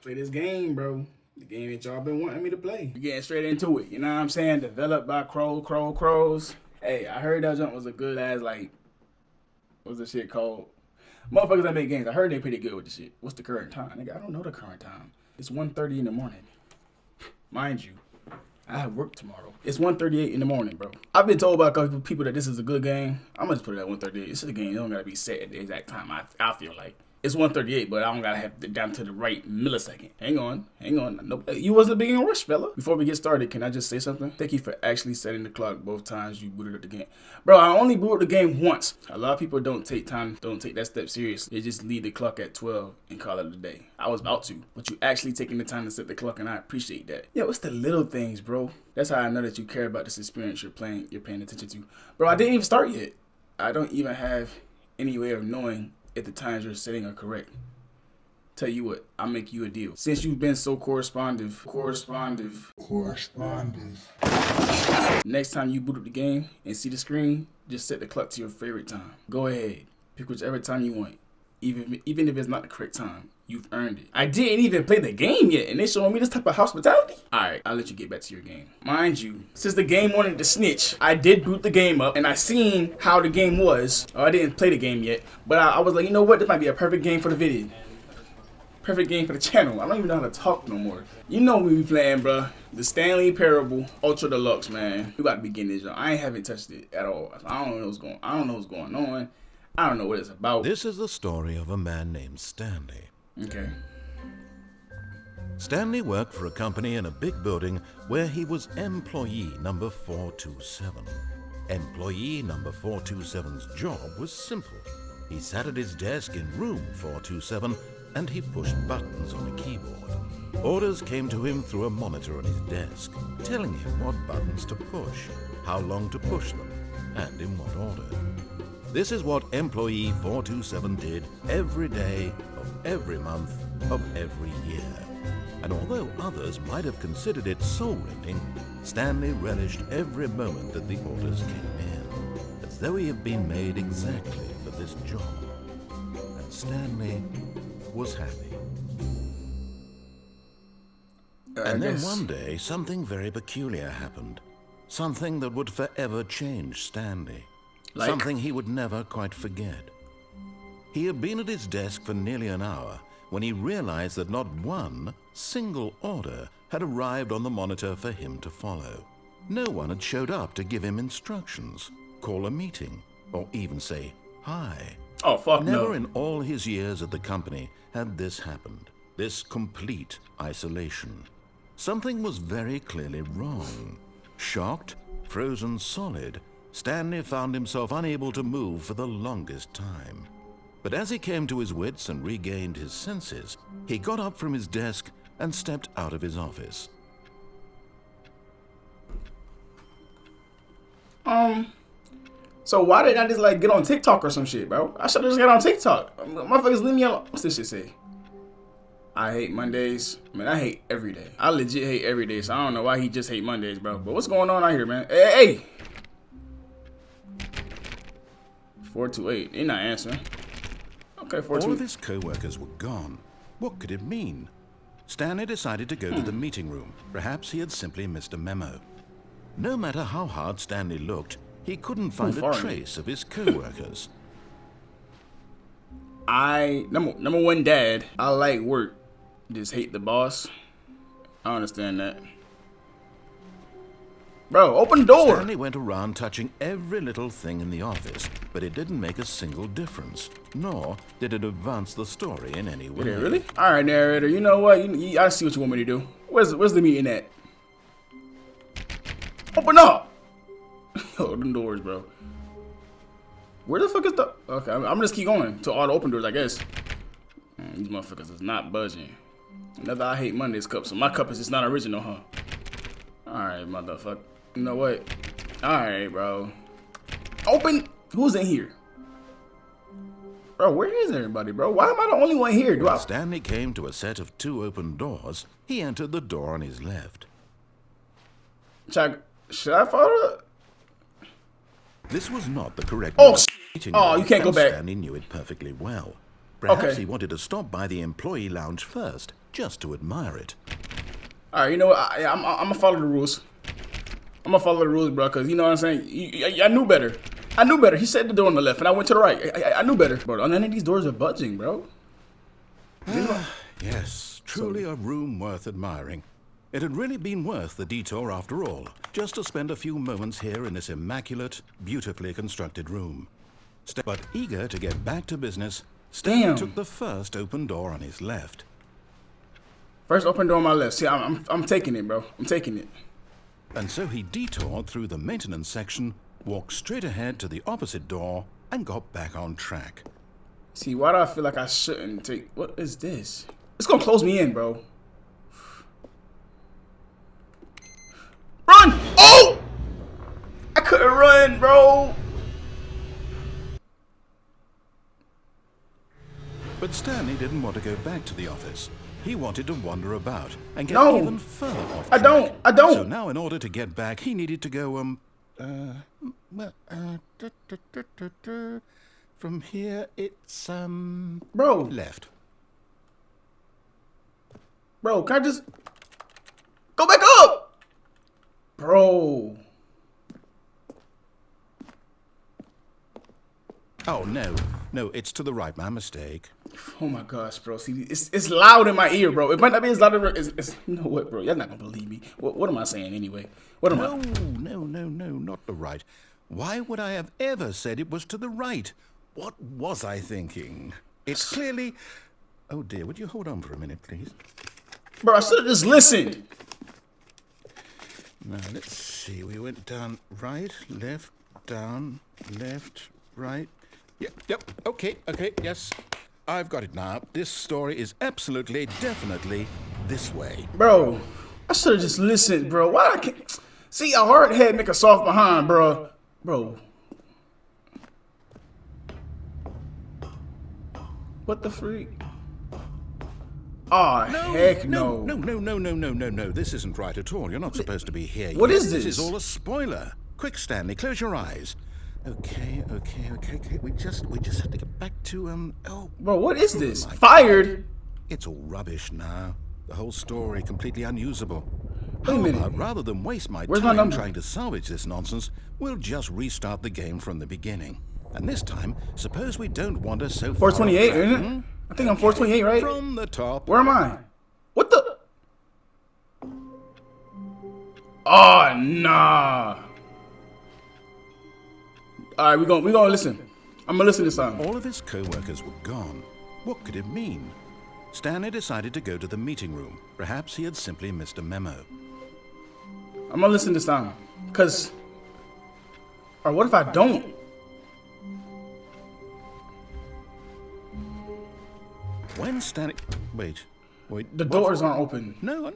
Play this game, bro. The game that y'all been wanting me to play. We're getting straight into it. You know what I'm saying? Developed by Crows. Hey, I heard that jump was a good ass, like, what's the shit called? Motherfuckers that make games. I heard they pretty good with the shit. What's the current time? Nigga, I don't know the current time. It's 1:30 in the morning. Mind you, I have work tomorrow. It's 1:38 in the morning, bro. I've been told by a couple people that this is a good game. I'm gonna just put it at 1:38. This is a game. It don't gotta be set at the exact time. I feel like. It's 1:38, but I don't gotta have it down to the right millisecond. Hang on. No, you wasn't being in a rush, fella. Before we get started, can I just say something? Thank you for actually setting the clock both times you booted up the game. Bro, I only booted the game once. A lot of people don't take that step seriously. They just leave the clock at 12 and call it a day. I was about to, but you actually taking the time to set the clock, and I appreciate that. Yo, it's the little things, bro. That's how I know that you care about this experience you're paying attention to. Bro, I didn't even start yet. I don't even have any way of knowing if the times you're setting are correct. Tell you what, I'll make you a deal. Since you've been so correspondive. Next time you boot up the game and see the screen, just set the clock to your favorite time. Go ahead, pick whichever time you want. Even if it's not the correct time, you've earned it. I didn't even play the game yet, and they showing me this type of hospitality? Alright, I'll let you get back to your game. Mind you, since the game wanted to snitch, I did boot the game up, and I seen how the game was. Oh, I didn't play the game yet, but I was like, you know what? This might be a perfect game for the video. Perfect game for the channel. I don't even know how to talk no more. You know we be playing, bruh. The Stanley Parable Ultra Deluxe, man. We about to be getting this, y'all. I haven't touched it at all. I don't know what's going on. I don't know what it's about. This is the story of a man named Stanley. Okay. Stanley worked for a company in a big building where he was employee number 427. Employee number 427's job was simple. He sat at his desk in room 427 and he pushed buttons on a keyboard. Orders came to him through a monitor on his desk, telling him what buttons to push, how long to push them, and in what order. This is what employee 427 did every day of every month of every year. And although others might have considered it soul-rending, Stanley relished every moment that the orders came in, as though he had been made exactly for this job. And Stanley was happy. And then one day, something very peculiar happened. Something that would forever change Stanley. Like? Something he would never quite forget. He had been at his desk for nearly an hour when he realized that not one single order had arrived on the monitor for him to follow. No one had showed up to give him instructions, call a meeting, or even say hi. Oh, fuck no. Never in all his years at the company had this happened. This complete isolation. Something was very clearly wrong. Shocked, frozen solid, Stanley found himself unable to move for the longest time. But as he came to his wits and regained his senses, he got up from his desk and stepped out of his office. So why didn't I just like get on TikTok or some shit, bro? I should have just got on TikTok. Motherfuckers leave me alone. What's this shit say? I hate Mondays. Man, I hate every day. I legit hate every day, so I don't know why he just hate Mondays, bro. But what's going on out here, man? Hey! 428. They're not answering. Okay, 428. All of his co-workers were gone. What could it mean? Stanley decided to go to the meeting room. Perhaps he had simply missed a memo. No matter how hard Stanley looked, he couldn't find a trace of his co-workers. Number one, dad, I like work. Just hate the boss. I understand that. Bro, open the door. Stanley went around touching every little thing in the office, but it didn't make a single difference, nor did it advance the story in any way. Did it really? All right, narrator. You know what? I see what you want me to do. Where's the meeting at? Open up. Open doors, bro. Where the fuck is the... Okay, I'm gonna just keep going to all the open doors, I guess. These motherfuckers is not budging. Another I hate Mondays cup, so my cup is just not original, huh? Alright, motherfucker. You know what? Alright, bro. Open! Who's in here? Bro, where is everybody, bro? Why am I the only one here? When Stanley came to a set of 2 open doors, he entered the door on his left. Should I follow it? This was not the correct meeting. Oh, you can't go back. Stanley knew it perfectly well. Perhaps Okay. he wanted to stop by the employee lounge first, just to admire it. All right, you know what? I'm gonna follow the rules. I'm gonna follow the rules, bro, because you know what I'm saying? I knew better. I knew better. He said the door on the left, and I went to the right. I knew better. Bro, none of these doors are budging, bro. Yes, truly a room worth admiring. It had really been worth the detour after all, just to spend a few moments here in this immaculate, beautifully constructed room. But eager to get back to business, Stanley took the first open door on his left. First open door on my left. See, I'm taking it, bro. I'm taking it. And so he detoured through the maintenance section, walked straight ahead to the opposite door, and got back on track. See, why do I feel like I shouldn't take... What is this? It's gonna close me in, bro. Run! Oh! I couldn't run, bro. But Stanley didn't want to go back to the office. He wanted to wander about and get even further off track. I don't. So now in order to get back, he needed to go, from here, it's, Bro. left. Bro, can I just... Go back up! Bro. Oh, no, it's to the right, my mistake. Oh my gosh, bro. See, it's loud in my ear, bro. It might not be as loud as it's you know what, bro? Y'all not gonna believe me. What am I saying anyway? What am I? No, not the right. Why would I have ever said it was to the right? What was I thinking? It's clearly... Oh dear, would you hold on for a minute, please? Bro, I should have just listened. Now, let's see. We went down right, left, down, left, right. Yep, okay, yes. I've got it now. This story is absolutely, definitely this way. Bro, I should have just listened, bro. Why I can't... See, a hard head make a soft behind, bro. Bro. What the freak? Oh, heck no. No. This isn't right at all. You're not supposed to be here. What is this? This is all a spoiler. Quick, Stanley, close your eyes. Okay. We just have to get back to, Bro, what is this? Fired? It's all rubbish now. The whole story completely unusable. Wait a minute. How about, rather than waste my Where's my time number? trying to salvage this nonsense, we'll just restart the game from the beginning. And this time, suppose we don't wander so far. 428, isn't it? I think I'm 428, right? From the top. Where am I? What the? Oh, nah. All right, we gonna listen. I'm gonna listen this time. All of his co-workers were gone. What could it mean? Stanley decided to go to the meeting room. Perhaps he had simply missed a memo. I'm gonna listen this time. Cause, or what if I don't? When Stanley... Wait. The doors aren't open. No,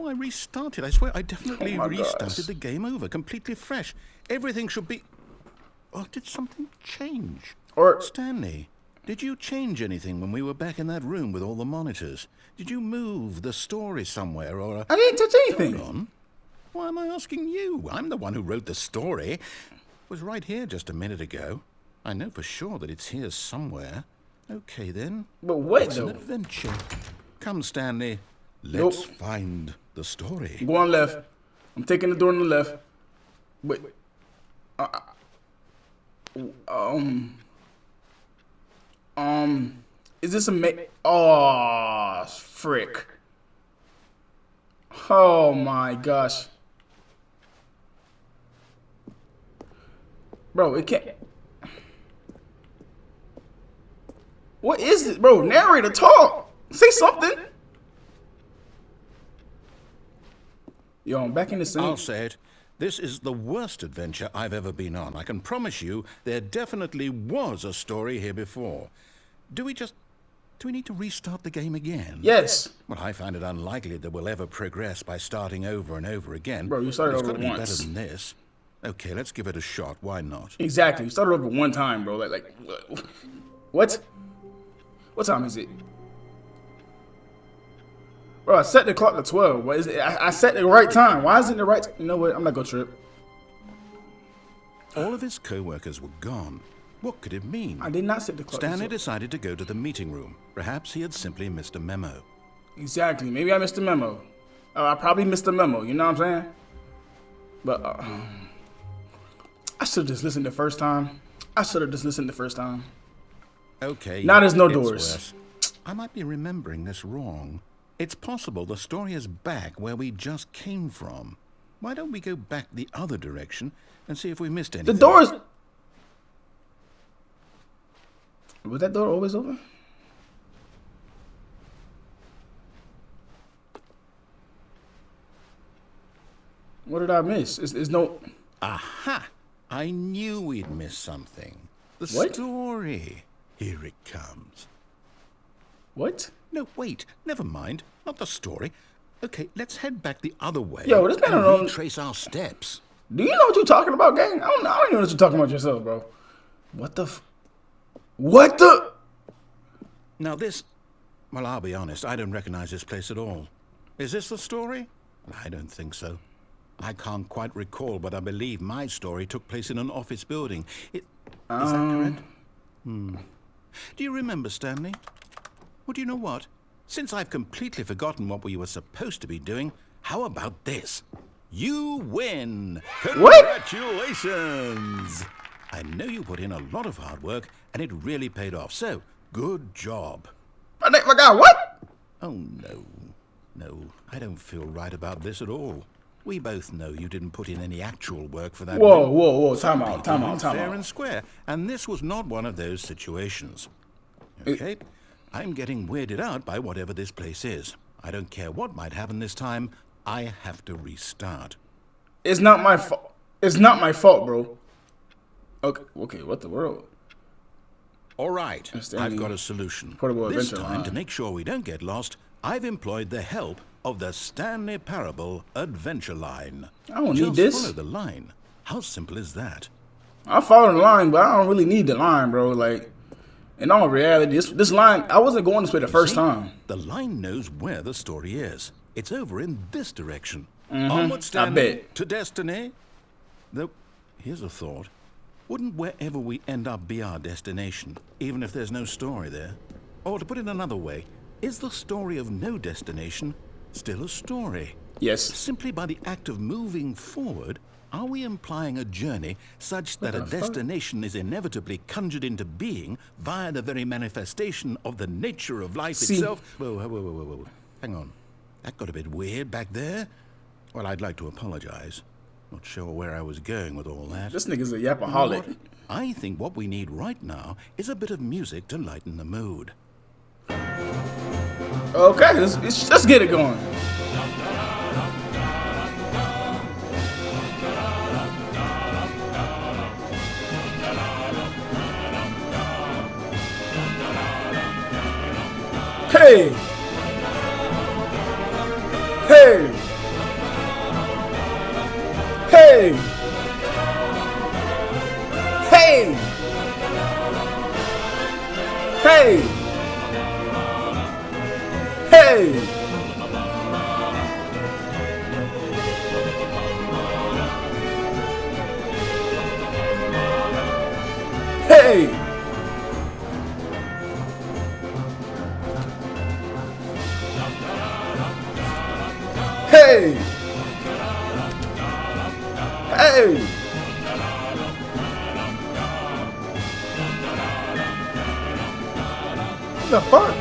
I restarted. I swear I definitely Oh my restarted gosh. the game over, completely fresh. Everything should be... Or did something change? Or Stanley, did you change anything when we were back in that room with all the monitors? Did you move the story somewhere or... I didn't touch anything. Hold on. Why am I asking you? I'm the one who wrote the story. It was right here just a minute ago. I know for sure that it's here somewhere. Okay, then. But what, It's an though? adventure. Come, Stanley. Let's Nope. find the story. Go on left. I'm taking the door on the left. Wait. Is this a Oh, frick. Oh my gosh. Bro, it can't. What is it? Bro, narrator, talk. Say something. Yo, I'm back in the scene. I'll say it. This is the worst adventure I've ever been on. I can promise you there definitely was a story here before. Do we need to restart the game again? Yes. Well, I find it unlikely that we'll ever progress by starting over and over again. Bro, you started It's over got to be once. better than this. Okay, let's give it a shot. Why not? Exactly. You started over one time, bro. Like, what? What time is it? Bro, I set the clock to 12. What is it? I set the right time. Why isn't the right time? You know what? I'm not gonna trip. All of his co-workers were gone. What could it mean? I did not set the clock. Stanley decided to go to the meeting room. Perhaps he had simply missed a memo. Exactly. Maybe I missed the memo. I probably missed the memo. You know what I'm saying? But I should have just listened the first time. Okay. Now there's no it's doors. worse. I might be remembering this wrong. It's possible the story is back where we just came from. Why don't we go back the other direction and see if we missed anything? The doors. Was that door always open? What did I miss? It's no. Aha! I knew we'd miss something. The What? story. Here it comes. What? No, wait. Never mind. Not the story. Okay, let's head back the other way. Yo, this man and don't know- retrace our steps. Do you know what you're talking about, gang? I don't even know what you're talking about yourself, bro. What the? What the? Now this... Well, I'll be honest. I don't recognize this place at all. Is this the story? I don't think so. I can't quite recall, but I believe my story took place in an office building. Is that correct? Do you remember, Stanley? Well, do you know what? Since I've completely forgotten what we were supposed to be doing, how about this? You win! What? Congratulations! I know you put in a lot of hard work, and it really paid off, so good job. My God, what? Oh, no. No, I don't feel right about this at all. We both know you didn't put in any actual work for that. Whoa. Time People out. are fair and square, and this was not one of those situations. Okay, I'm getting weirded out by whatever this place is. I don't care what might happen this time. I have to restart. It's not my fault. It's not my fault, bro. Okay. What the world? All right, Stanley, I've got a solution. portable This adventure time, line. to make sure we don't get lost, I've employed the help of the Stanley Parable Adventure Line. I don't Just need this. follow the line. How simple is that? I follow the line, but I don't really need the line, bro. Like, in all reality, this line, I wasn't going this way the first time. The line knows where the story is. It's over in this direction. Onward, Stanley, bet. to destiny. Though, here's a thought. Wouldn't wherever we end up be our destination, even if there's no story there? Or to put it another way, is the story of no destination still a story? Yes. Simply by the act of moving forward, are we implying a journey such that a the fuck? destination is inevitably conjured into being via the very manifestation of the nature of life See- itself? Whoa. Hang on. That got a bit weird back there. Well, I'd like to apologize. Not sure where I was going with all that. This nigga's a You know yapaholic. what? I think what we need right now is a bit of music to lighten the mood. Okay, let's get it going. Hey! Hey! Hey! Hey! Hey! Hey! Hey! Hey! Hey! What the fuck?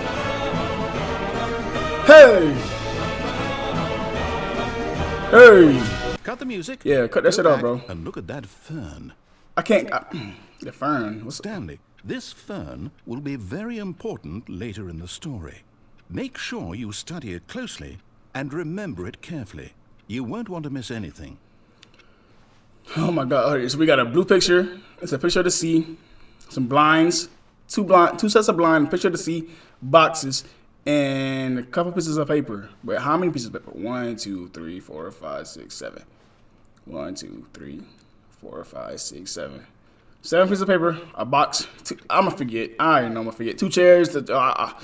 Hey! Hey! Cut the music. Yeah, cut that Go shit out, back bro. And look at that fern. I can't. The fern. What's Stanley, this fern will be very important later in the story. Make sure you study it closely and remember it carefully. You won't want to miss anything. Oh my God! Alright, so we got a blue picture. It's a picture of the sea. Some blinds. Two sets of blinds. Picture of the sea. Boxes. And a couple pieces of paper. But how many pieces of paper? 1, 2, 3, 4, 5, 6, 7. 1, 2, 3, 4, 5, 6, 7. 7 pieces of paper. A box. I'm gonna forget. I already know I'm gonna forget. 2 chairs. A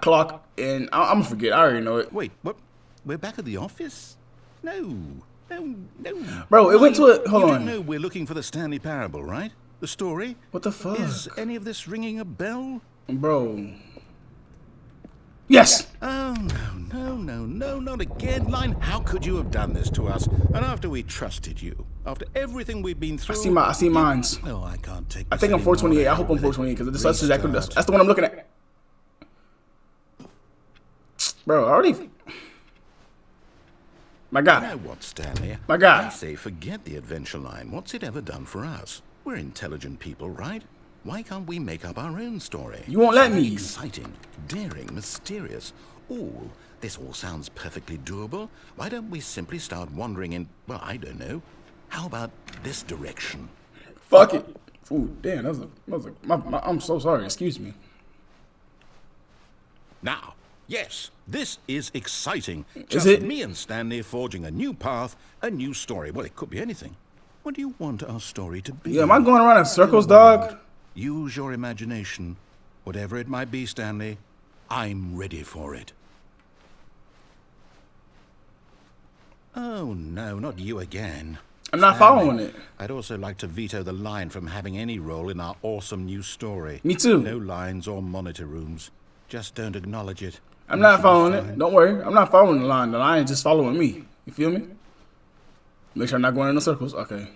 clock. And I'm gonna forget. I already know it. Wait, what? We're back at the office? No. Bro, it went to a. Hold You do on. know we're looking for the Stanley Parable, right? The story? What the fuck? Is any of this ringing a bell? Bro. Yes. Oh, no, not again, Line. How could you have done this to us? And after we trusted you, after everything we've been through... I see mines. No, I can't take I this think I'm anymore. 428. I hope I'm 428 because that's exactly that's the one I'm looking at. Bro, I already... My guy. You know what, Stanley? My guy. I say forget the adventure line. What's it ever done for us? We're intelligent people, right? Why can't we make up our own story? You won't let Something me. Exciting, daring, mysterious. Ooh, this all sounds perfectly doable. Why don't we simply start wandering in, well, I don't know. How about this direction? Fuck it. Ooh, damn, I'm so sorry. Excuse me. Now, yes, this is exciting. Is Just it? me and Stanley forging a new path, a new story. Well, it could be anything. What do you want our story to be? Yeah, am I going around in circles, dog? Use your imagination. Whatever it might be, Stanley, I'm ready for it. Oh, no, not you again. I'm not Stanley, following it. I'd also like to veto the line from having any role in our awesome new story. Me too. No lines or monitor rooms. Just don't acknowledge it. I'm not following it. Don't worry. I'm not following the line. The line is just following me. You feel me? Make sure I'm not going in the circles. Okay.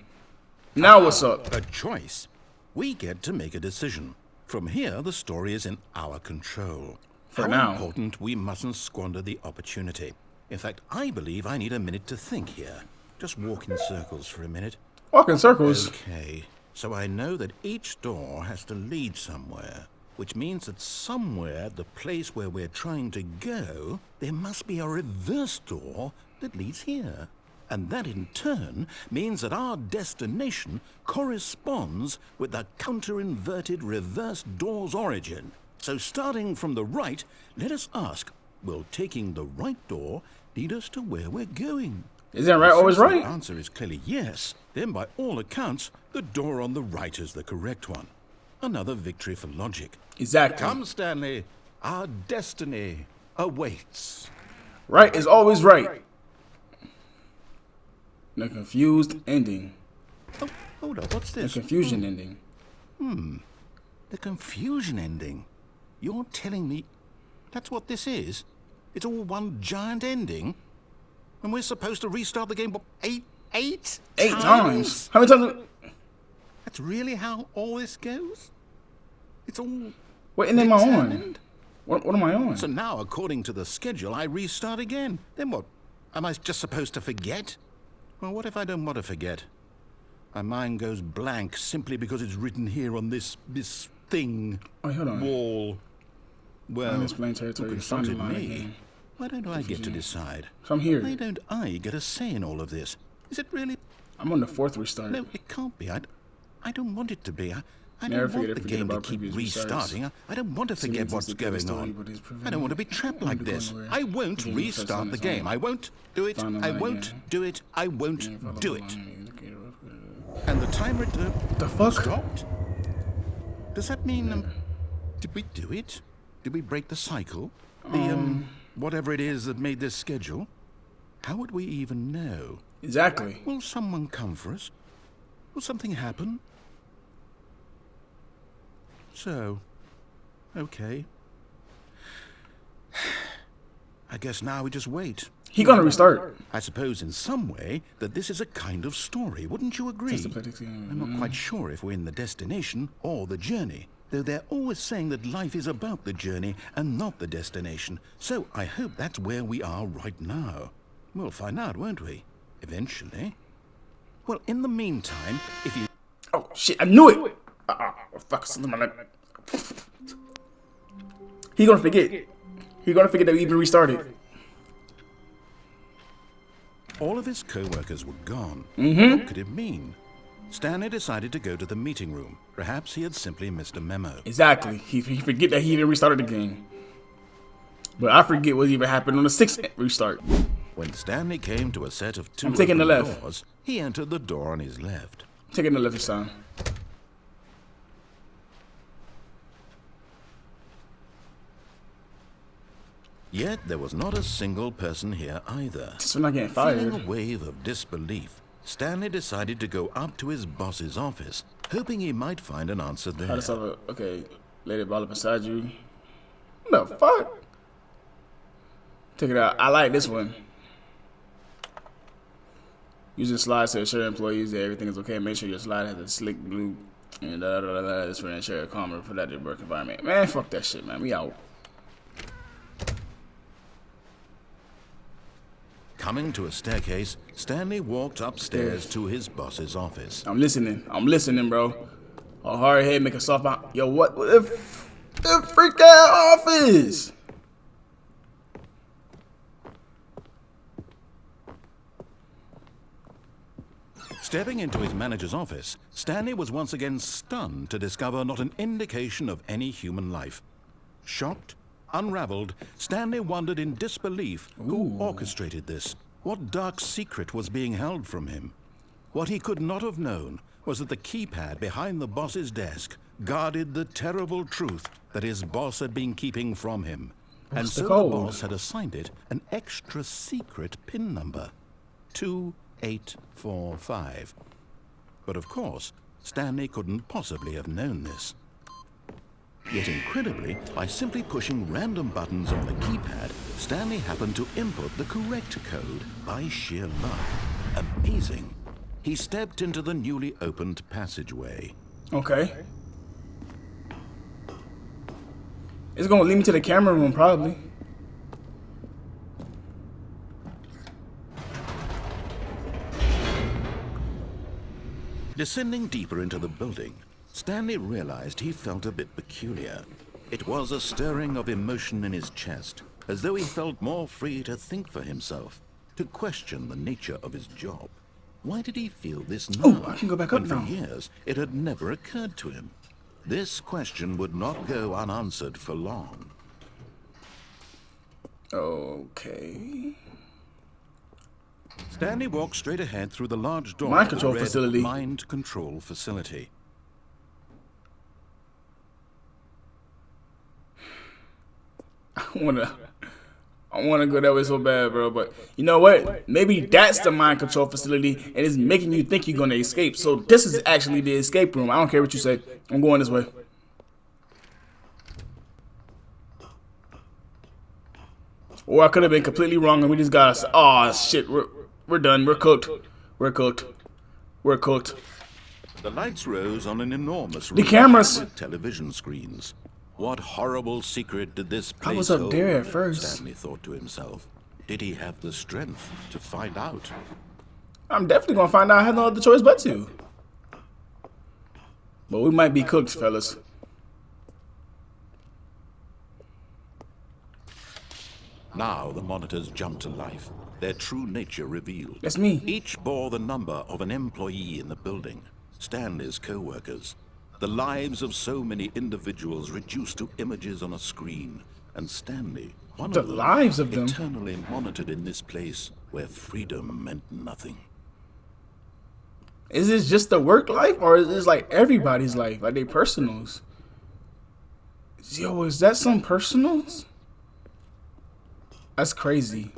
Now what's up? A choice. We get to make a decision. From here, the story is in our control. For How now. important, we mustn't squander the opportunity. In fact, I believe I need a minute to think here. Just walk in circles for a minute. Walk in circles. Okay, so I know that each door has to lead somewhere, which means that somewhere, the place where we're trying to go, there must be a reverse door that leads here. And that in turn means that our destination corresponds with the counter-inverted reverse door's origin. So starting from the right, let us ask, will taking the right door lead us to where we're going? Isn't right always Since right? The answer is clearly yes. Then by all accounts, the door on the right is the correct one. Another victory for logic. Exactly. Come, Stanley. Our destiny awaits. Right is always right. The confused ending. Oh, hold up. What's The this? confusion ending. The confusion ending. You're telling me that's what this is? It's all one giant ending? And we're supposed to restart the game, what, eight Eight times. How many times? That's really how all this goes? It's all What ending am I on? determined? What am I on? So now, according to the schedule, I restart again. Then what? Am I just supposed to forget? Well, what if I don't want to forget? My mind goes blank simply because it's written here on this thing. Wait, hold on. Wall. Well, Unexplained who territory. consulted Find the line me? again. Why don't I get to decide? So I'm here. Why don't I get a say in all of this? Is it really? I'm on the fourth restart. No, it can't be. I don't want it to be. I Never don't want the forget game to about keep previous restarting. I don't want to forget Seemingly what's it's the greatest going story, on. but it's proven I don't want to be trapped like to go this. nowhere. I won't The game is restart on the its game. own. I won't do it. Find the I line won't again. do it. I won't Follow do the it. line. And the timer The fuck? stopped? Does that mean... did we do it? Did we break the cycle? Whatever it is that made this schedule? How would we even know? Exactly. Will someone come for us? Will something happen? So, okay. I guess now we just wait. He gonna restart. I suppose in some way that this is a kind of story, wouldn't you agree? Just to play this game. I'm not quite sure if we're in the destination or the journey, though they're always saying that life is about the journey and not the destination. So I hope that's where we are right now. We'll find out, won't we? Eventually. Well, in the meantime, if you... Oh shit! I knew it. Fuck! Something like that. He gonna forget. He gonna forget that we even restarted. All of his co-workers were gone. What could it mean? Stanley decided to go to the meeting room. Perhaps he had simply missed a memo. Exactly. He forget that he even restarted the game. But I forget what even happened on the sixth restart. When Stanley came to a set of two I'm taking the open left. doors, he entered the door on his left. Taking the left this time. Yet there was not a single person here either. Just for not getting Feeling fired. a wave of disbelief, Stanley decided to go up to his boss's office, hoping he might find an answer there. How to solve it? Okay, lay the ball up beside you. What the fuck? Take it out. I like this one. Using slides to assure employees that everything is okay. Make sure your slide has a slick blue and This for ensure a calmer, productive work environment. Man, fuck that shit, man. We out. Coming to a staircase, Stanley walked upstairs to his boss's office. I'm listening. I'm listening, bro. A hard head make a soft mouth. Yo, what if the freak ass office? Stepping into his manager's office, Stanley was once again stunned to discover not an indication of any human life. Shocked, unraveled, Stanley wondered in disbelief who orchestrated this. What dark secret was being held from him? What he could not have known was that the keypad behind the boss's desk guarded the terrible truth that his boss had been keeping from him. And so the boss had assigned it an extra secret PIN number, 2845. But of course, Stanley couldn't possibly have known this. Yet incredibly, by simply pushing random buttons on the keypad, Stanley happened to input the correct code by sheer luck. Amazing. He stepped into the newly opened passageway. Okay. It's gonna lead me to the camera room, probably. Descending deeper into the building, Stanley realized he felt a bit peculiar. It was a stirring of emotion in his chest, as though he felt more free to think for himself, to question the nature of his job. Why did he feel this now? Oh, I can go back up now. When for years it had never occurred to him. This question would not go unanswered for long. Okay. Stanley walked straight ahead through the large door Mind of the control red facility. Mind control facility. I wanna go that way so bad, bro. But you know what? Maybe that's the mind control facility, and it's making you think you're gonna escape. So this is actually the escape room. I don't care what you say. I'm going this way. Or I could have been completely wrong, and we just got us. Oh shit, we're done. We're cooked. We're cooked. We're cooked. The lights rose on an enormous The room cameras. with television screens. What horrible secret did this place I was up hold? there at first. Stanley thought to himself. Did he have the strength to find out? I'm definitely gonna find out. I have no other choice but to. But we might be cooked, fellas. Now the monitors jumped to life, their true nature revealed. That's me. Each bore the number of an employee in the building, Stanley's co-workers. The lives of so many individuals reduced to images on a screen, and Stanley, one The of them, lives of them. eternally monitored in this place where freedom meant nothing. Is this just the work life, or is this like everybody's life, like they personals? Yo, is that some personals? That's crazy.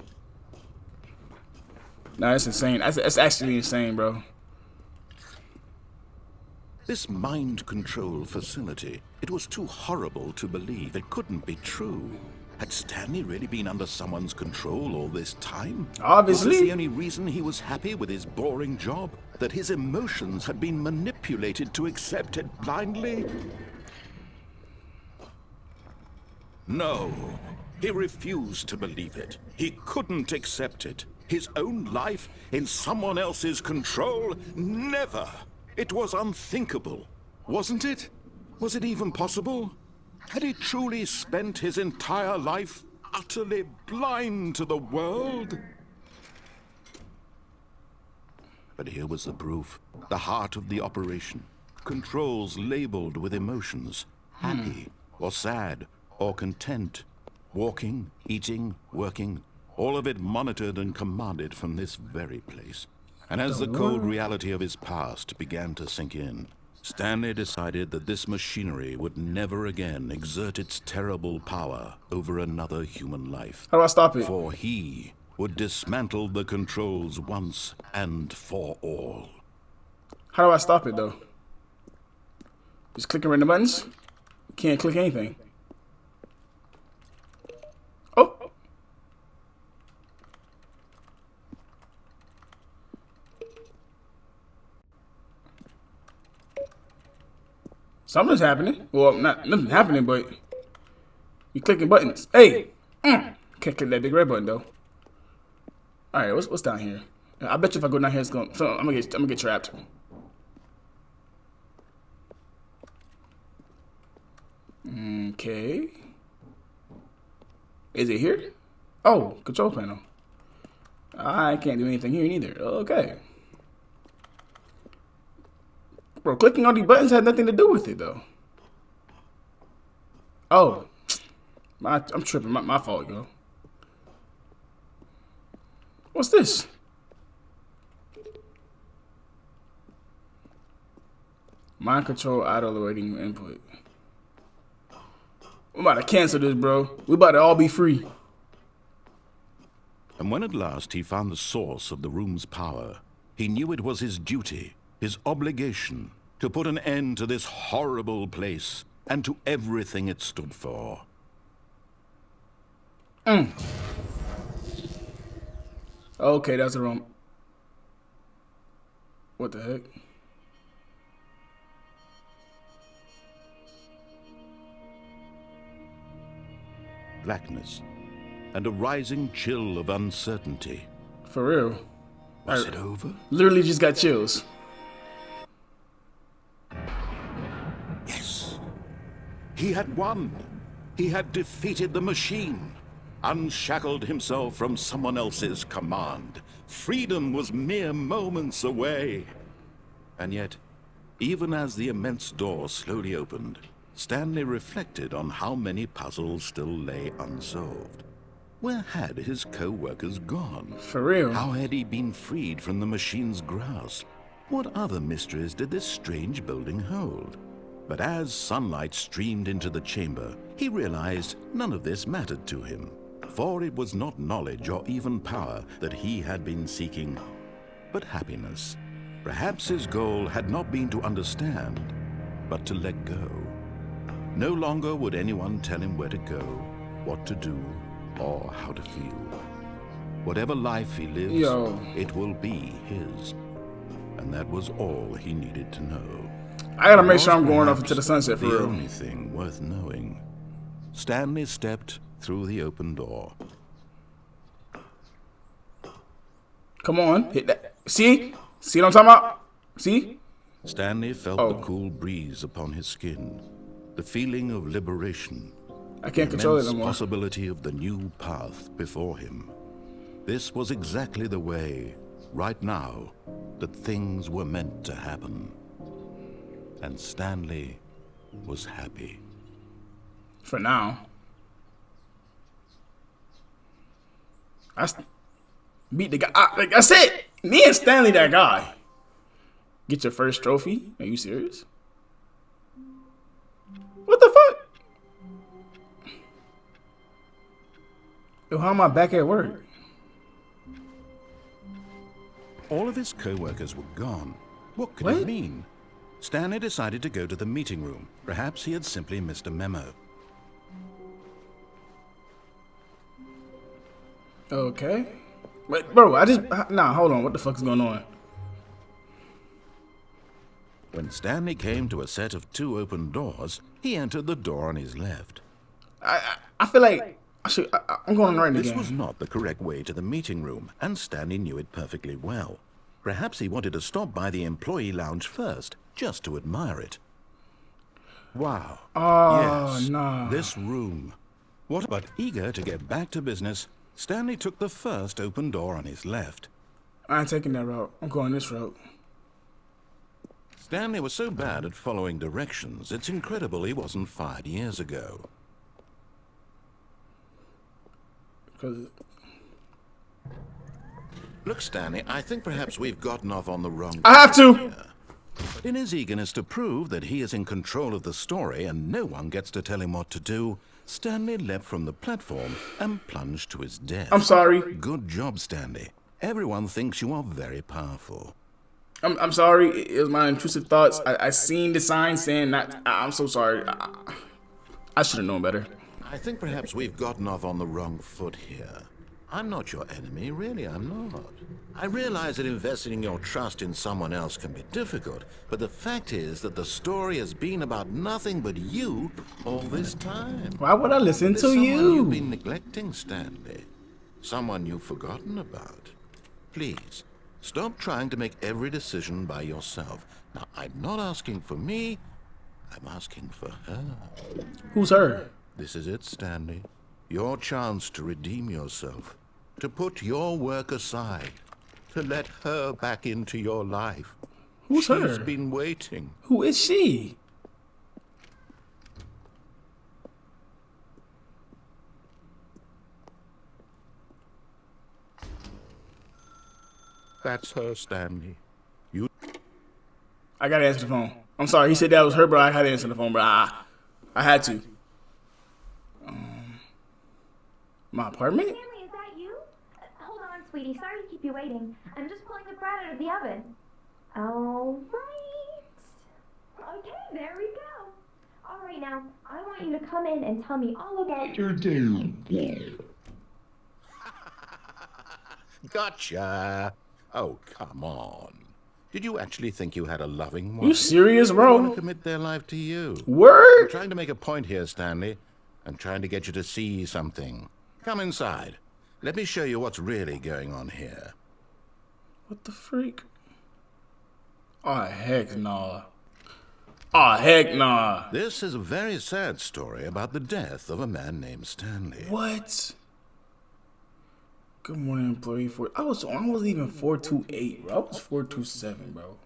Nah, that's insane. That's actually insane, bro. This mind control facility, it was too horrible to believe. It couldn't be true. Had Stanley really been under someone's control all this time? Obviously. Was this the only reason he was happy with his boring job? That his emotions had been manipulated to accept it blindly? No. He refused to believe it. He couldn't accept it. His own life in someone else's control? Never. It was unthinkable, wasn't it? Was it even possible? Had he truly spent his entire life utterly blind to the world? But here was the proof, the heart of the operation. Controls labeled with emotions, happy or sad or content. Walking, eating, working, all of it monitored and commanded from this very place. And as the cold reality of his past began to sink in, Stanley decided that this machinery would never again exert its terrible power over another human life. How do I stop it? For he would dismantle the controls once and for all. How do I stop it, though? Just clicking random buttons? Can't click anything. Oh! Something's happening. Well, nothing happening, but you clicking buttons. Hey, can't click that big red button though. All right, what's down here? I bet you if I go down here, it's gonna. So I'm gonna get trapped. Okay. Is it here? Oh, control panel. I can't do anything here neither. Okay. Bro, clicking on these buttons had nothing to do with it though. Oh, I'm tripping. My fault, yo. What's this? Mind control auto loading input. I'm about to cancel this, bro. We about to all be free. And when at last he found the source of the room's power, he knew it was his duty, his obligation, to put an end to this horrible place and to everything it stood for. Okay, that's the wrong. What the heck? Blackness and a rising chill of uncertainty. For real. Was it over? Literally just got chills. Yes. He had won. He had defeated the machine, unshackled himself from someone else's command. Freedom was mere moments away. And yet, even as the immense door slowly opened, Stanley reflected on how many puzzles still lay unsolved. Where had his co-workers gone? For real. How had he been freed from the machine's grasp? What other mysteries did this strange building hold? But as sunlight streamed into the chamber, he realized none of this mattered to him, for it was not knowledge or even power that he had been seeking, but happiness. Perhaps his goal had not been to understand, but to let go. No longer would anyone tell him where to go, what to do, or how to feel. Whatever life he lives, it will be his. And that was all he needed to know. I gotta make sure I'm going off into the sunset for real. The only thing worth knowing. Stanley stepped through the open door. Come on, hit that. See? See what I'm talking about? See? Stanley felt the cool breeze upon his skin, the feeling of liberation. I can't control it no The more. possibility of the new path before him. This was exactly the way, right now, that things were meant to happen. And Stanley was happy. For now. Beat the guy. Like that's it. Me and Stanley, that guy. Get your first trophy? Are you serious? What the fuck? Yo, how am I back at work? All of his co-workers were gone. What could it mean? Stanley decided to go to the meeting room. Perhaps he had simply missed a memo. Okay. Wait, bro, nah, hold on. What the fuck is going on? When Stanley came to a set of 2 open doors, he entered the door on his left. I feel like I'm going right again. This was not the correct way to the meeting room, and Stanley knew it perfectly well. Perhaps he wanted to stop by the employee lounge first, just to admire it. Wow. Oh, yes, no. This room. What? But eager to get back to business, Stanley took the first open door on his left. I ain't taking that route. I'm going this route. Stanley was so bad at following directions, it's incredible he wasn't fired years ago. Look, Stanley, I think perhaps we've gotten off on the wrong... I have to! But in his eagerness to prove that he is in control of the story and no one gets to tell him what to do, Stanley leapt from the platform and plunged to his death. I'm sorry. Good job, Stanley. Everyone thinks you are very powerful. I'm sorry. It was my intrusive thoughts. I seen the sign saying that. I'm so sorry. I should have known better. I think perhaps we've gotten off on the wrong foot here. I'm not your enemy, really, I'm not. I realize that investing your trust in someone else can be difficult, but the fact is that the story has been about nothing but you all this time. Why would I listen There's to someone you? you've been neglecting, Stanley. Someone you've forgotten about. Please, stop trying to make every decision by yourself. Now, I'm not asking for me, I'm asking for her. Who's her? This is it, Stanley. Your chance to redeem yourself. To put your work aside. To let her back into your life. Who's her? She's been waiting. Who is she? That's her, Stanley. I gotta answer the phone. I'm sorry, he said that was her, bro. I had to answer the phone, bro. I had to. My apartment? Stanley, is that you? Hold on, sweetie. Sorry to keep you waiting. I'm just pulling the bread out of the oven. All right. Okay, there we go. All right, now, I want you to come in and tell me all about your day. Gotcha. Oh, come on. Did you actually think you had a loving wife? You serious, They bro? want to commit their life to you. I'm Word? trying to make a point here, Stanley. I'm trying to get you to see something. Come inside. Let me show you what's really going on here. What the freak? Oh, heck nah. Oh, heck nah. This is a very sad story about the death of a man named Stanley. What? Good morning, employee. I wasn't even 428, bro. I was 427, bro.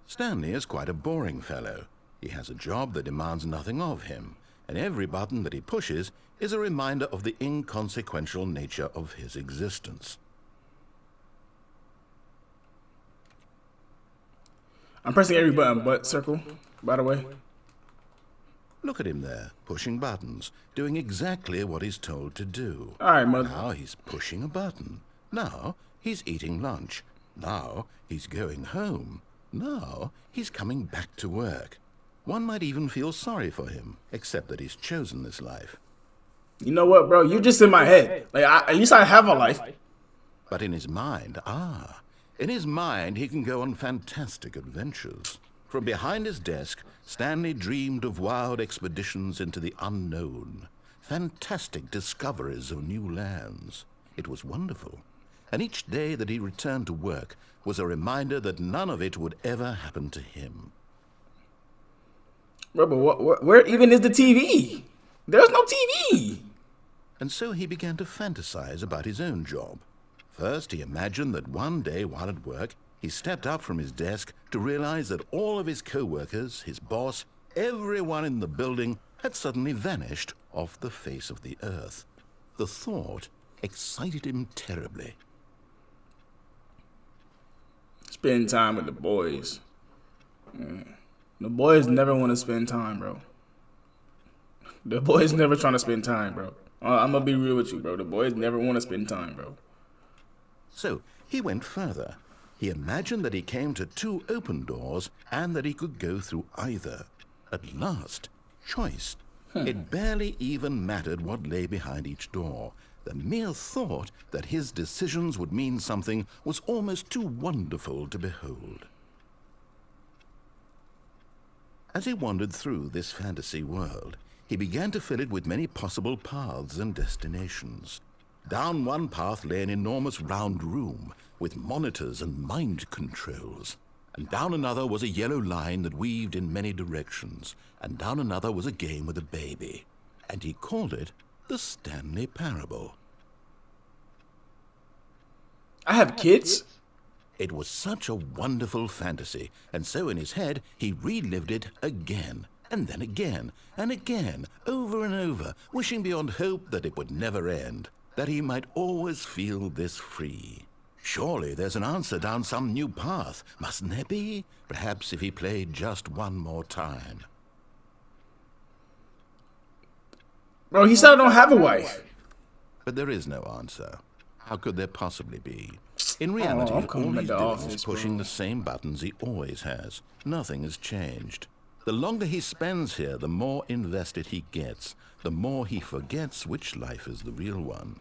Stanley is quite a boring fellow. He has a job that demands nothing of him, and every button that he pushes is a reminder of the inconsequential nature of his existence. I'm pressing every button but circle, by the way. Look at him there, pushing buttons, doing exactly what he's told to do. All right, mother. Now he's pushing a button. Now he's eating lunch. Now he's going home. Now he's coming back to work. One might even feel sorry for him, except that he's chosen this life. You know what, bro? You're just in my head. Like, at least I have a life. But in his mind, in his mind he can go on fantastic adventures. From behind his desk, Stanley dreamed of wild expeditions into the unknown, fantastic discoveries of new lands. It was wonderful, and each day that he returned to work was a reminder that none of it would ever happen to him. Bro, but where even is the TV? There's no TV. And so he began to fantasize about his own job. First, he imagined that one day while at work, he stepped up from his desk to realize that all of his co-workers, his boss, everyone in the building had suddenly vanished off the face of the earth. The thought excited him terribly. Spend time with the boys. The boys never want to spend time, bro. The boys never trying to spend time, bro. I'm going to be real with you, bro. The boys never want to spend time, bro. So he went further. He imagined that he came to two open doors and that he could go through either. At last, choice. It barely even mattered what lay behind each door. The mere thought that his decisions would mean something was almost too wonderful to behold. As he wandered through this fantasy world, he began to fill it with many possible paths and destinations. Down one path lay an enormous round room with monitors and mind controls. And down another was a yellow line that weaved in many directions. And down another was a game with a baby. And he called it the Stanley Parable. I have kids? It was such a wonderful fantasy, and so in his head he relived it again, and then again, and again, over and over, wishing beyond hope that it would never end, that he might always feel this free. Surely there's an answer down some new path, mustn't there be? Perhaps if he played just one more time. Bro, he said I don't have a wife. But there is no answer. How could there possibly be? In reality, I'm coming all to he's the doing office, is pushing bro. the same buttons he always has. Nothing has changed. The longer he spends here, the more invested he gets, the more he forgets which life is the real one.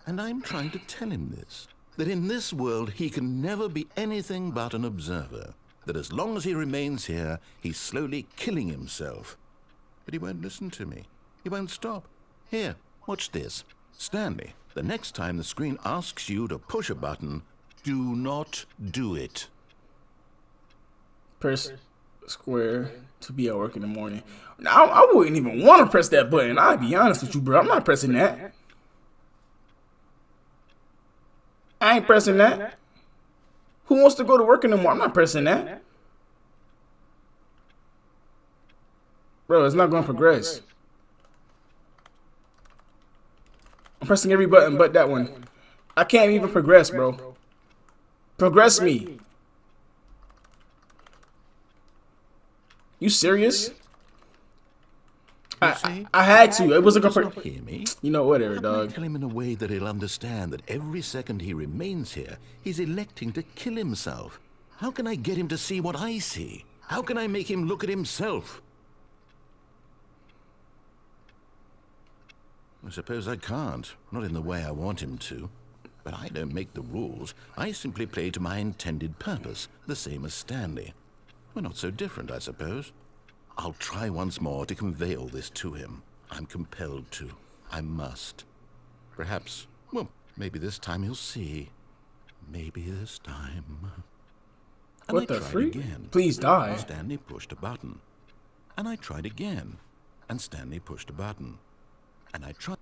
And I'm trying to tell him this, that in this world he can never be anything but an observer, that as long as he remains here, he's slowly killing himself. But he won't listen to me. He won't stop. Here, watch this. Stanley, the next time the screen asks you to push a button, do not do it. Press square to be at work in the morning. Now, I wouldn't even want to press that button. I'll be honest with you, bro. I'm not pressing that. I ain't pressing that. Who wants to go to work in the morning? I'm not pressing that. Bro, it's not going to progress. I'm pressing every button but that one. I can't even progress, bro. Progress me. You serious? I had to. It wasn't gonna. Hear me? You know, whatever, How can I dog. tell him in a way that he'll understand that every second he remains here, he's electing to kill himself? How can I get him to see what I see? How can I make him look at himself? I suppose I can't, not in the way I want him to. But I don't make the rules. I simply play to my intended purpose, the same as Stanley. We're not so different, I suppose. I'll try once more to convey all this to him. I'm compelled to. I must. Perhaps, well, maybe this time he'll see. Maybe this time. And What I the tried freak? again. Please die. Stanley pushed a button. And I tried again. And Stanley pushed a button. And I tried.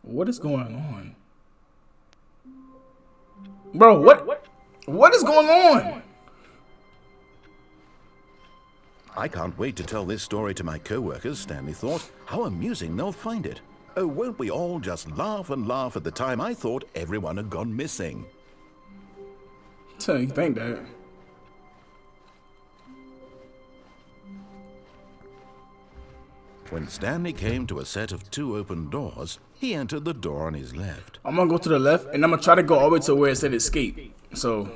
What is going on? Bro, what is going on? I can't wait to tell this story to my co-workers, Stanley thought. How amusing they'll find it. Oh, won't we all just laugh and laugh at the time I thought everyone had gone missing? So you think that? When Stanley came to a set of 2 open doors, he entered the door on his left. I'm gonna go to the left, and I'm gonna try to go all the way to where it said escape. So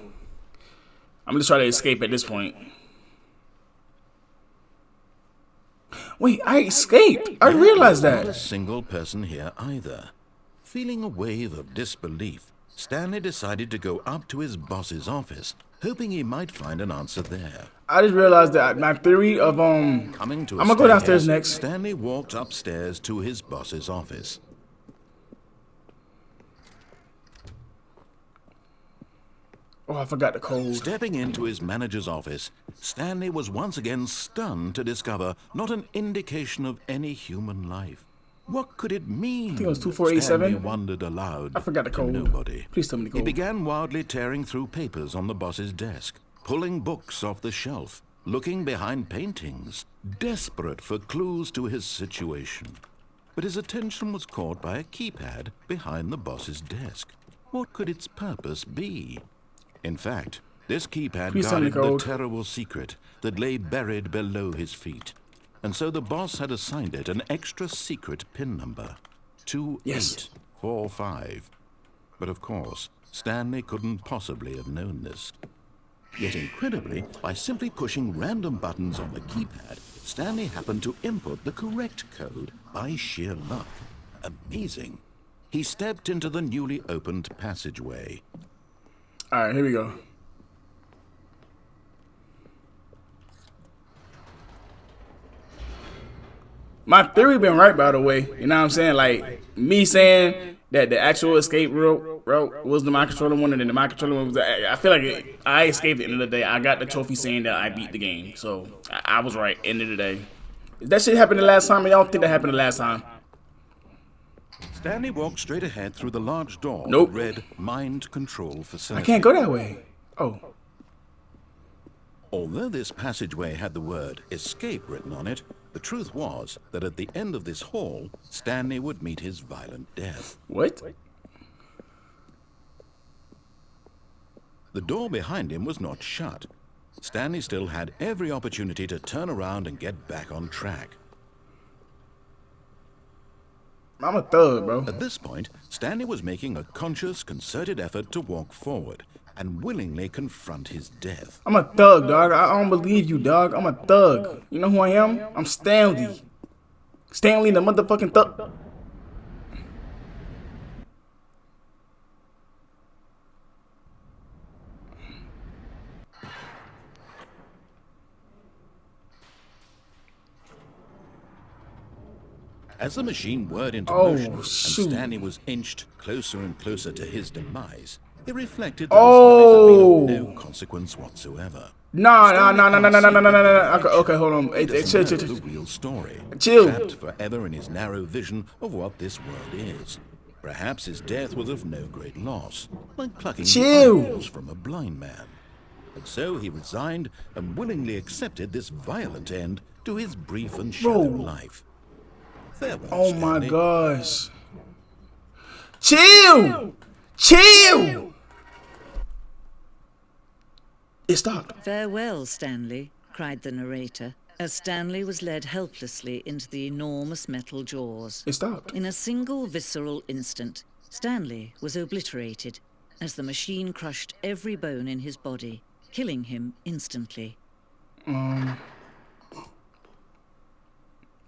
I'm gonna try to escape at this point. Wait, I escaped. I realized Not a that. single person here either. Feeling a wave of disbelief, Stanley decided to go up to his boss's office, hoping he might find an answer there. I just realized that my theory of Coming to a I'm gonna go downstairs staircase, next. Stanley walked upstairs to his boss's office. Oh, I forgot the code. Stepping into his manager's office, Stanley was once again stunned to discover not an indication of any human life. What could it mean? I think it was 2487. Stanley wondered aloud. I forgot the to code. Nobody. Please tell me the He code. began wildly tearing through papers on the boss's desk, pulling books off the shelf, looking behind paintings, desperate for clues to his situation. But his attention was caught by a keypad behind the boss's desk. What could its purpose be? In fact, this keypad Please tell me guarded the the code. terrible secret that lay buried below his feet. And so the boss had assigned it an extra secret PIN number, 2845. But of course, Stanley couldn't possibly have known this. Yet incredibly, by simply pushing random buttons on the keypad, Stanley happened to input the correct code by sheer luck. Amazing. He stepped into the newly opened passageway. All right, here we go. My theory been right, by the way. You know what I'm saying? Like, me saying that the actual escape route was the mind controller one, and then the mind controller one was I feel like I escaped at the end of the day. I got the trophy saying that I beat the game. So, I was right, end of the day. If that shit happened the last time, y'all think that happened the last time? Stanley walked straight ahead through the large door Nope. that read Mind Control I Facility. can't go that way. Oh. Although this passageway had the word escape written on it, the truth was that at the end of this hall, Stanley would meet his violent death. What? The door behind him was not shut. Stanley still had every opportunity to turn around and get back on track. I'm a thug, bro. At this point, Stanley was making a conscious, concerted effort to walk forward, and willingly confront his death. I'm a thug, dog. I don't believe you, dog. I'm a thug. You know who I am? I'm Stanley. Stanley the motherfucking thug. As the machine whirred into Oh, motion and shoot. Stanley was inched closer and closer to his demise, he reflected that Oh. his life had been of no consequence whatsoever. Nah. Okay, Okay, hold on. Hey, chill. The real story. Chill. Trapped forever in his narrow vision of what this world is. Perhaps his death was of no great loss, like plucking the Chill. eyeballs from a blind man. And so he resigned and willingly accepted this violent end to his brief and shallow life. Farewell, Oh my Stanley. gosh. Chill. It stopped. "Farewell, Stanley," cried the narrator, as Stanley was led helplessly into the enormous metal jaws. It stopped. In a single visceral instant, Stanley was obliterated as the machine crushed every bone in his body, killing him instantly. Am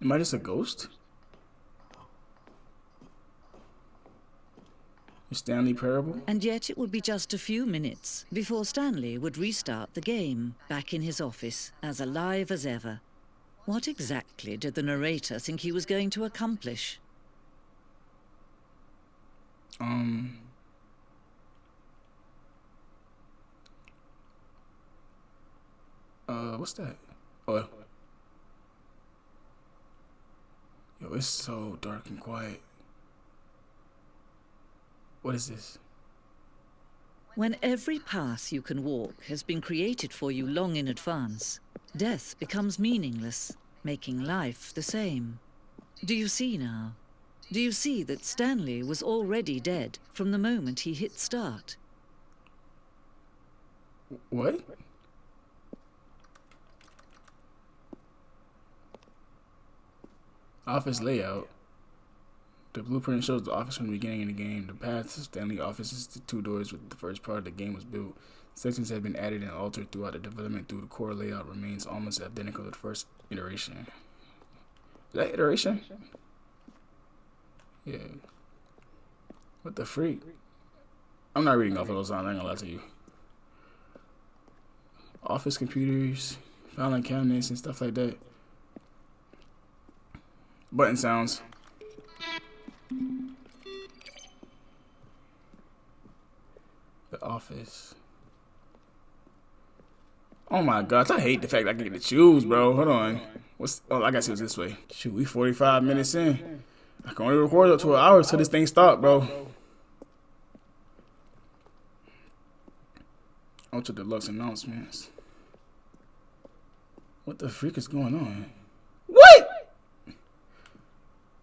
I just a ghost? Is Stanley parable? And yet it would be just a few minutes before Stanley would restart the game, back in his office, as alive as ever. What exactly did the narrator think he was going to accomplish? What's that? Oh. Yo, it's so dark and quiet. What is this? When every path you can walk has been created for you long in advance, death becomes meaningless, making life the same. Do you see now? Do you see that Stanley was already dead from the moment he hit start? What? Office layout. The blueprint shows the office from the beginning of the game. The path to Stanley office is the 2 doors with the first part of the game was built. Sections have been added and altered throughout the development through the core layout remains almost identical to the first iteration. Is that iteration? Yeah. What the freak? I'm not reading off of those signs, I ain't gonna lie to you. Office computers, filing cabinets and stuff like that. Button sounds. The office. Oh my gosh, I hate the fact I get to choose, bro. Hold on. Oh, I guess it was this way. Shoot, we 45 minutes in. I can only record up to an hour till this thing stops, bro. Ultra deluxe announcements. What the freak is going on? What?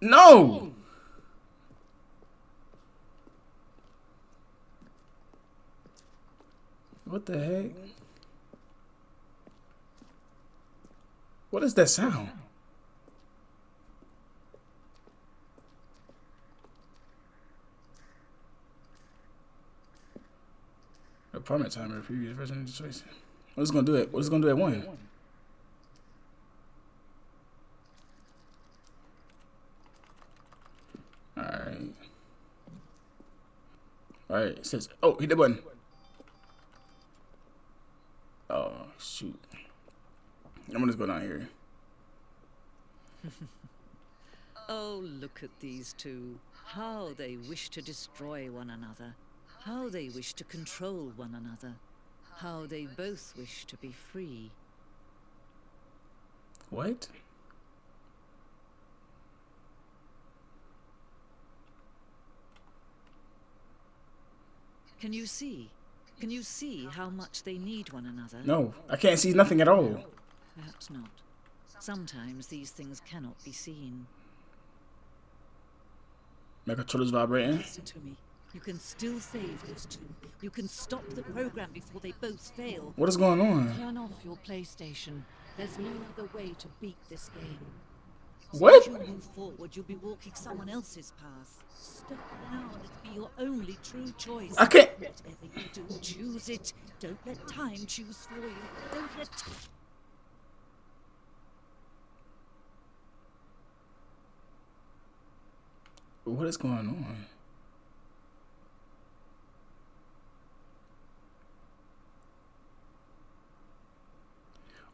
No! What the heck? What is that sound? Apartment timer, previous resident choice. What's it gonna do it? What's it gonna do at 1? Alright, it says, oh, hit the button. Oh, shoot. I'm gonna just go down here. Oh, look at these two. How they wish to destroy one another. How they wish to control one another. How they both wish to be free. What? Can you see? Can you see how much they need one another? No, I can't see nothing at all. Perhaps not. Sometimes these things cannot be seen. My controller's vibrating. Listen to me. You can still save those two. You can stop the program before they both fail. What is going on? Turn off your PlayStation. There's no other way to beat this game. What? As you move forward, you'll be walking someone else's path. Step now and it'll be your only true choice. I can't. Whatever you do, choose it. Don't let time choose for you. Don't let... What is going on?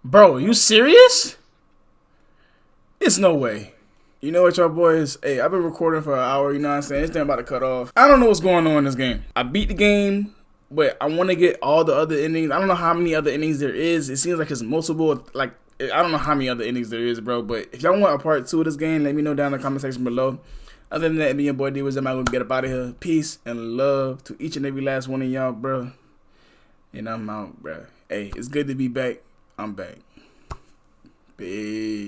Bro, you serious? It's no way. You know what, y'all boys? Hey, I've been recording for an hour, you know what I'm saying? This thing about to cut off. I don't know what's going on in this game. I beat the game, but I want to get all the other endings. I don't know how many other endings there is. It seems like it's multiple, like, I don't know how many other endings there is, bro. But if y'all want a part 2 of this game, let me know down in the comment section below. Other than that, me and boy D was, I'm going to get up out of here. Peace and love to each and every last one of y'all, bro. And I'm out, bro. Hey, it's good to be back. I'm back. Peace.